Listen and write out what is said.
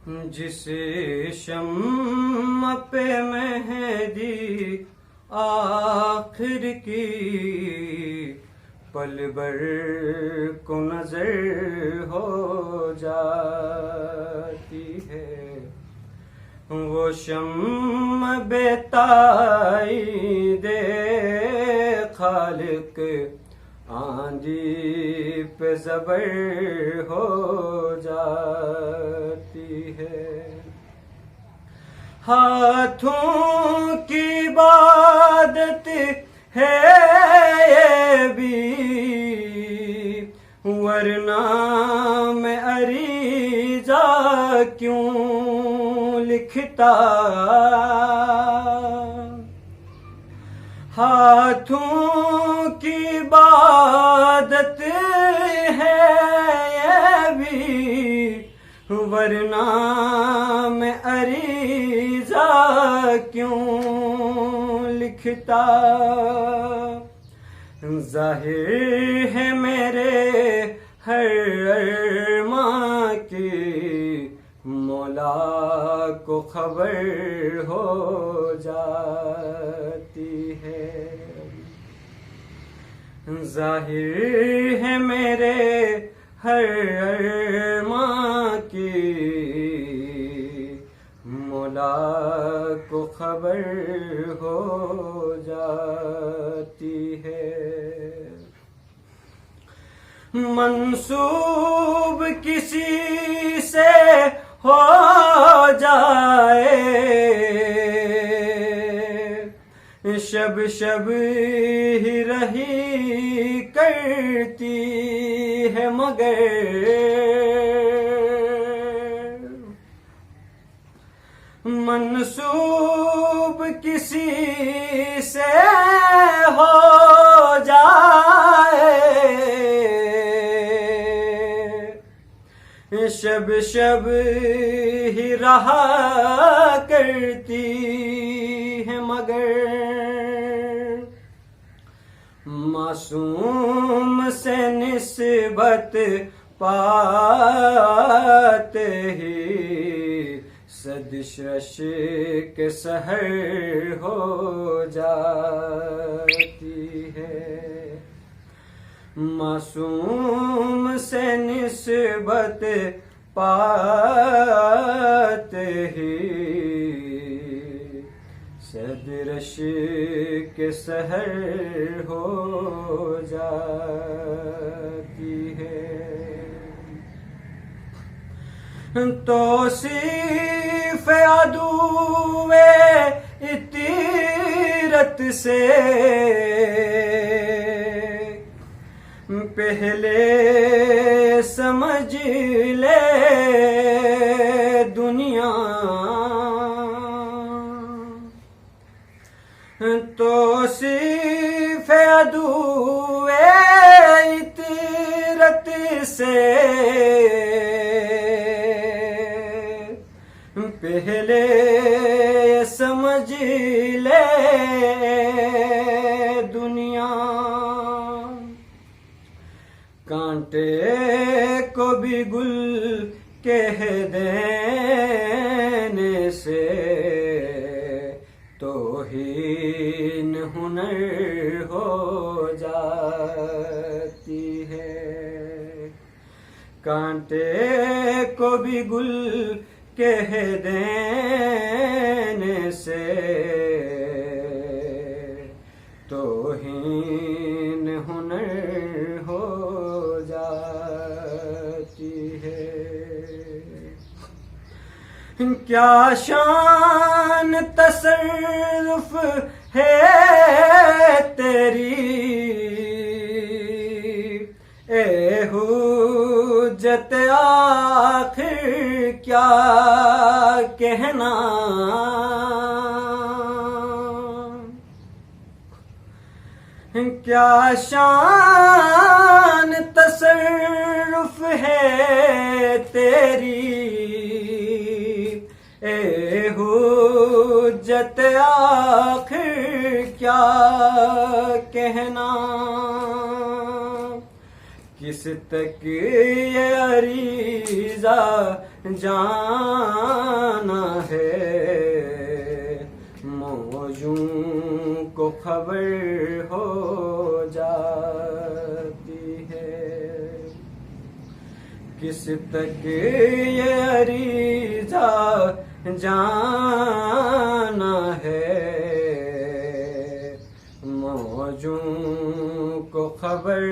जिस शम्म पे मेहंदी आखिर की पल भर को नजर हो जाती है, वो शम्म बेताई दे खालिक आंधी पे ज़बर हो जाती है। हाथों की इबादत है ये भी, वरना मैं अरीजा क्यों लिखता। हाथों की इबादत है ये भी, वरना मैं अरीजा क्यों लिखता। जाहिर है मेरे हर अरमां की मौला को खबर हो जाती है। जाहिर है मेरे हर अरमां की मौला को खबर हो जाती है। मंसूब किसी से हो जाए, शब शब ही रही करती है मगर, मंसूब किसी से हो जाए, शब शब ही रहा करती है मगर, मासूम से निस्बत पाते ही सदशश के सहर हो जाती है। मासूम से निस्बत पाते ही सदरश के सहर हो जाती है। तौसीफ अदूवे इतीरत से पहले समझ ले दुनिया, तौसीफ अदूवे इतीरत से पहले समझ ले दुनिया। कांटे को भी गुल कह देने से तौहीन हुनर हो जाती है। कांटे को भी गुल कह देने से तौहीन हुनर हो जाती है। क्या शान तसर्रुफ है तेरी, ए हुज्जत आखिर क्या कहना। क्या शान तसर्रुफ है तेरी, ए हुज्जत आखिर क्या कहना। किस तक ये अरीजा जाना है, मौजों को खबर हो जाती है। किस तक ये अरीजा जाना है, मौजों को खबर